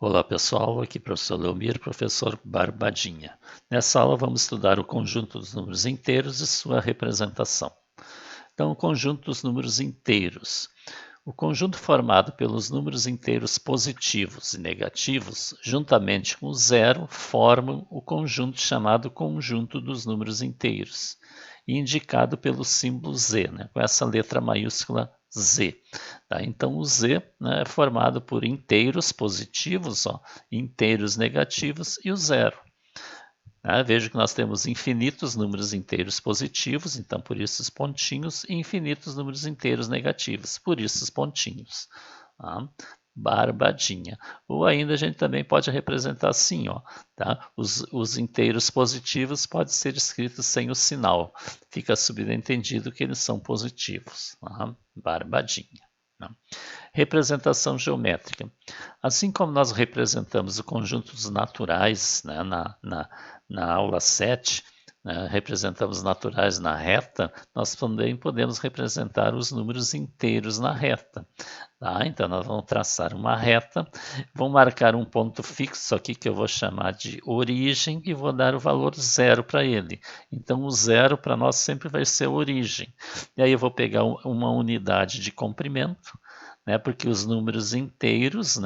Olá pessoal, aqui professor Leomir, professor Barbadinha. Nessa aula vamos estudar o conjunto dos números inteiros e sua representação. Então, o conjunto dos números inteiros. O conjunto formado pelos números inteiros positivos e negativos, juntamente com o zero, formam o conjunto chamado conjunto dos números inteiros, indicado pelo símbolo Z, com essa letra maiúscula Z. Tá? Então, o Z é formado por inteiros positivos, inteiros negativos e o zero. Veja que nós temos infinitos números inteiros positivos, então por isso os pontinhos, e infinitos números inteiros negativos, por isso os pontinhos. Barbadinha. Ou ainda a gente também pode representar assim, tá? Os inteiros positivos podem ser escritos sem o sinal. Fica subentendido que eles são positivos. Barbadinha. Representação geométrica. Assim como nós representamos o conjunto dos naturais na aula 7, representamos naturais na reta, nós também podemos representar os números inteiros na reta. Tá? Então, nós vamos traçar uma reta, vou marcar um ponto fixo aqui que eu vou chamar de origem e vou dar o valor zero para ele. Então, o zero para nós sempre vai ser a origem. E aí eu vou pegar uma unidade de comprimento, porque os números inteiros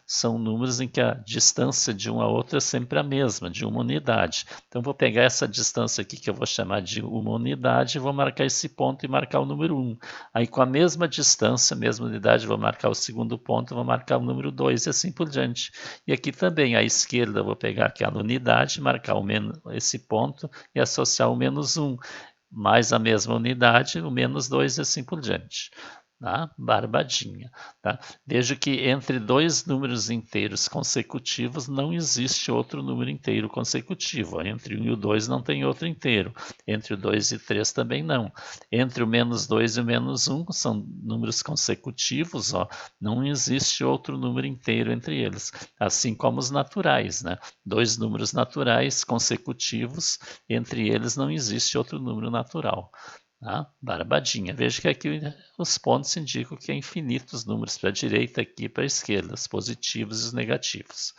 são números em que a distância de um a outro é sempre a mesma, de uma unidade. Então, vou pegar essa distância aqui que eu vou chamar de uma unidade, vou marcar esse ponto e marcar o número 1. Aí, com a mesma distância, mesma unidade, vou marcar o segundo ponto, vou marcar o número 2 e assim por diante. E aqui também, à esquerda, vou pegar aquela unidade, marcar esse ponto e associar o menos 1. Mais a mesma unidade, o menos 2 e assim por diante. Barbadinha. Vejo que entre dois números inteiros consecutivos não existe outro número inteiro consecutivo. Entre 1 e o 2 não tem outro inteiro. Entre o 2 e 3 também não. Entre o menos 2 e o menos 1 são números consecutivos, não existe outro número inteiro entre eles. Assim como os naturais. Dois números naturais consecutivos, entre eles não existe outro número natural. Barbadinha. Veja que aqui os pontos indicam que é infinitos números para a direita e aqui para a esquerda, os positivos e os negativos.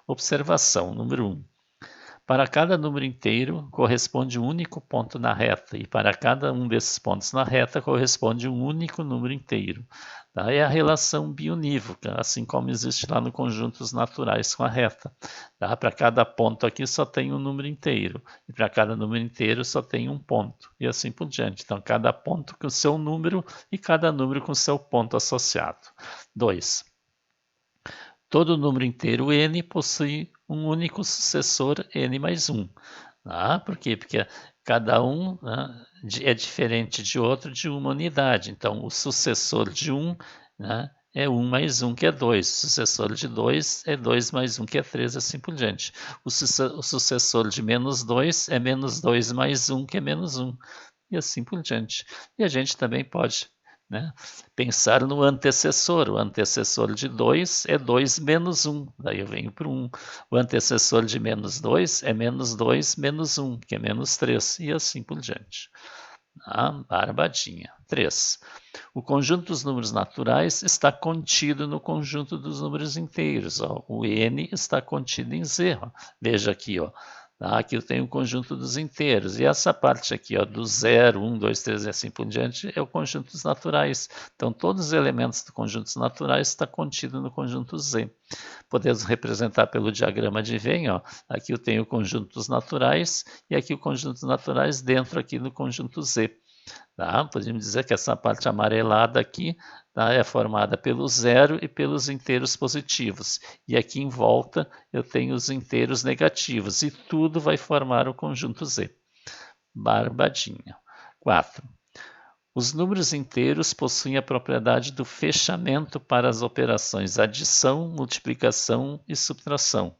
Observação número 1. Para cada número inteiro corresponde um único ponto na reta, e para cada um desses pontos na reta corresponde um único número inteiro. É a relação biunívoca, assim como existe lá no conjunto dos naturais com a reta. Para cada ponto aqui só tem um número inteiro, e para cada número inteiro só tem um ponto, e assim por diante. Então, cada ponto com o seu número e cada número com o seu ponto associado. 2. Todo número inteiro n possui um único sucessor n mais 1. Por quê? Porque cada um é diferente de outro de uma unidade. Então, o sucessor de 1 é 1 mais 1, que é 2. O sucessor de 2 é 2 mais 1, que é 3, assim por diante. O sucessor de menos 2 é menos 2 mais 1, que é menos 1, e assim por diante. E a gente também pode pensar no antecessor. O antecessor de 2 é 2 menos 1, daí eu venho para 1. O antecessor de menos 2 é menos 2 menos 1, que é menos 3, e assim por diante. Barbadinha. 3. O conjunto dos números naturais está contido no conjunto dos números inteiros. O n está contido em z. Veja aqui, aqui eu tenho o conjunto dos inteiros. E essa parte aqui, do 0, 1, 2, 3 e assim por diante, é o conjunto dos naturais. Então, todos os elementos do conjunto dos naturais estão contidos no conjunto Z. Podemos representar pelo diagrama de Venn. Aqui eu tenho o conjunto dos naturais e aqui o conjunto dos naturais dentro aqui do conjunto Z. Podemos dizer que essa parte amarelada aqui é formada pelo zero e pelos inteiros positivos. E aqui em volta eu tenho os inteiros negativos. E tudo vai formar o conjunto Z. Barbadinha. 4. Os números inteiros possuem a propriedade do fechamento para as operações adição, multiplicação e subtração.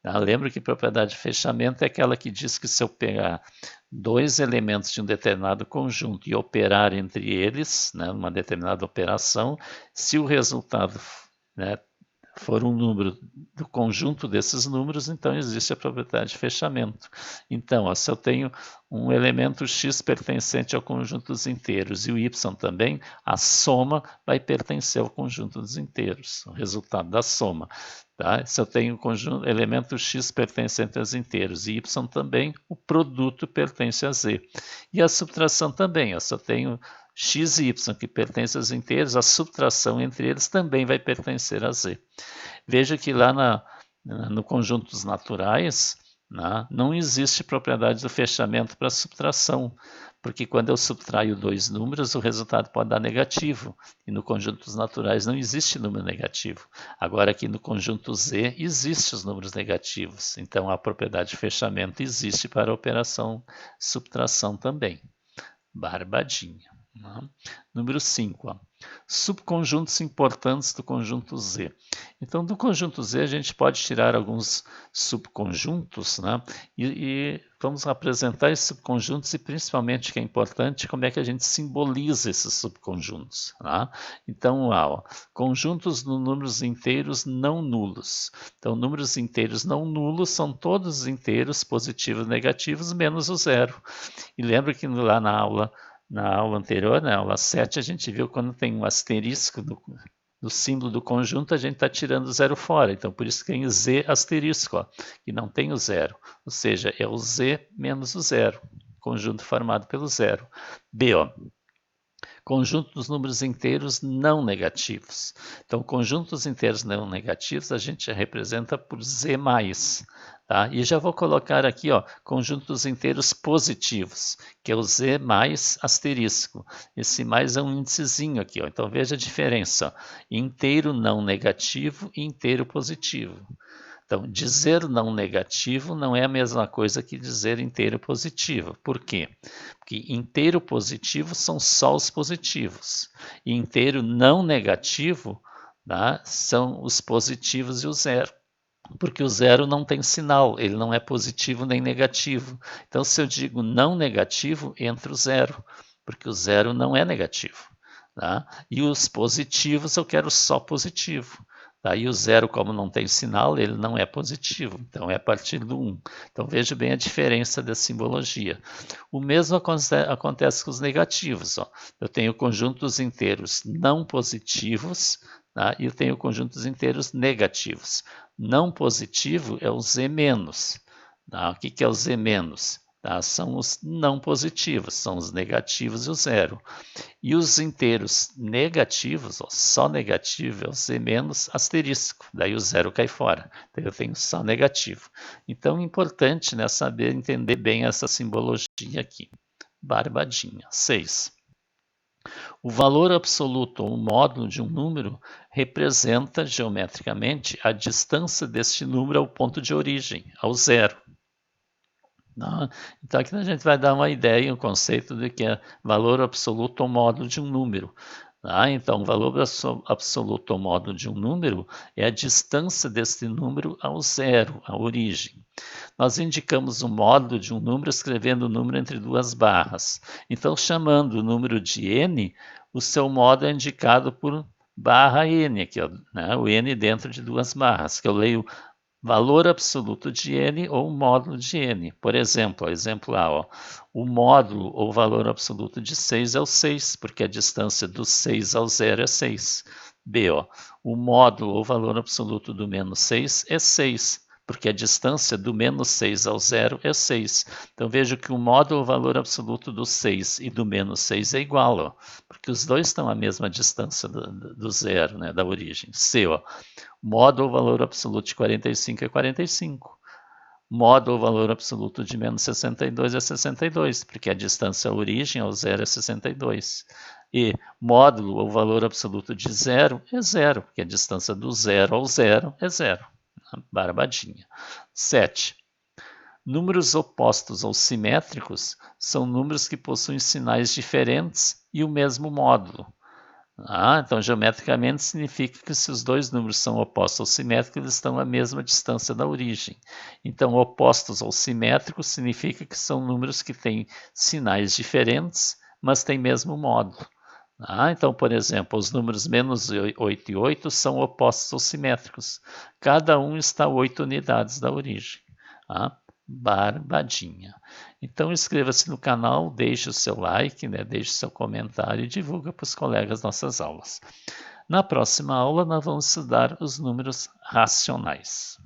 Lembra que propriedade de fechamento é aquela que diz que se eu pegar dois elementos de um determinado conjunto e operar entre eles, uma determinada operação, se o resultado for um número do conjunto desses números, então existe a propriedade de fechamento. Então, ó, se eu tenho um elemento x pertencente ao conjunto dos inteiros e o y também, a soma vai pertencer ao conjunto dos inteiros, o resultado da soma. Tá? Se eu tenho elemento x pertencente aos inteiros e y também, o produto pertence a z. E a subtração também, ó, se eu tenho x e y que pertencem aos inteiros, a subtração entre eles também vai pertencer a z. Veja que lá no conjunto dos naturais, né, não existe propriedade do fechamento para subtração, porque quando eu subtraio dois números, o resultado pode dar negativo, e no conjunto dos naturais não existe número negativo. Agora aqui no conjunto Z existem os números negativos, então a propriedade de fechamento existe para a operação subtração também. Barbadinha. Né? Número 5. Subconjuntos importantes do conjunto Z. Então, do conjunto Z, a gente pode tirar alguns subconjuntos, né? E vamos apresentar esses subconjuntos e, principalmente, que é importante, como é que a gente simboliza esses subconjuntos. Né? Então, conjuntos de números inteiros não nulos. Então, números inteiros não nulos são todos os inteiros positivos e negativos, menos o zero. E lembra que lá na aula anterior, na aula 7, a gente viu quando tem um asterisco do símbolo do conjunto, a gente está tirando o zero fora. Então, por isso que tem Z asterisco, ó, que não tem o zero. Ou seja, é o Z menos o zero. Conjunto formado pelo zero. B, ó, conjunto dos números inteiros não negativos. Então, conjunto dos inteiros não negativos a gente representa por Z+. Tá? E já vou colocar aqui, ó, conjunto dos inteiros positivos, que é o Z mais asterisco. Esse mais é um índicezinho aqui, ó. Então veja a diferença, ó. Inteiro não negativo e inteiro positivo. Então, dizer não negativo não é a mesma coisa que dizer inteiro positivo. Por quê? Porque inteiro positivo são só os positivos. E inteiro não negativo, tá, são os positivos e o zero. Porque o zero não tem sinal, ele não é positivo nem negativo. Então, se eu digo não negativo, entra o zero, porque o zero não é negativo. Tá? E os positivos eu quero só positivo. Tá? E o zero, como não tem sinal, ele não é positivo, então é a partir do 1. Então veja bem a diferença da simbologia. O mesmo acontece com os negativos. Ó. Eu tenho conjuntos inteiros não positivos, tá? E eu tenho conjuntos inteiros negativos. Não positivo é o Z-. Tá? O que é o Z-? Tá? São os não positivos, são os negativos e o zero. E os inteiros negativos, ó, só negativo, é o Z- asterisco, daí o zero cai fora. Então eu tenho só negativo. Então é importante, né, saber entender bem essa simbologia aqui. Barbadinha. 6. O valor absoluto ou módulo de um número representa geometricamente a distância deste número ao ponto de origem, ao zero. Então aqui a gente vai dar uma ideia, um conceito de que é valor absoluto ou módulo de um número. Então, o valor absoluto ou módulo de um número é a distância desse número ao zero, à origem. Nós indicamos o módulo de um número escrevendo o número entre duas barras. Então, chamando o número de n, o seu módulo é indicado por barra n, aqui, ó, né? O n dentro de duas barras, que eu leio valor absoluto de n ou módulo de n. Por exemplo, exemplo A, ó, o módulo ou valor absoluto de 6 é o 6, porque a distância do 6 ao 0 é 6. B, ó, o módulo ou valor absoluto do menos 6 é 6, porque a distância do menos 6 ao 0 é 6. Então veja que o módulo ou valor absoluto do 6 e do menos 6 é igual, ó, porque os dois estão à mesma distância do zero, né, da origem. C, ó, módulo ou valor absoluto de 45 é 45. Módulo ou valor absoluto de menos 62 é 62, porque a distância à origem ao zero é 62. E módulo ou valor absoluto de zero é zero, porque a distância do zero ao zero é zero. Barbadinha. 7. Números opostos ou simétricos são números que possuem sinais diferentes e o mesmo módulo. Então, geometricamente, significa que se os dois números são opostos ou simétricos, eles estão à mesma distância da origem. Então, opostos ou simétricos significa que são números que têm sinais diferentes, mas têm mesmo módulo. Então, por exemplo, os números menos 8 e 8 são opostos ou simétricos. Cada um está a 8 unidades da origem. Barbadinha. Então, inscreva-se no canal, deixe o seu like, deixe o seu comentário e divulga para os colegas nossas aulas. Na próxima aula, nós vamos estudar os números racionais.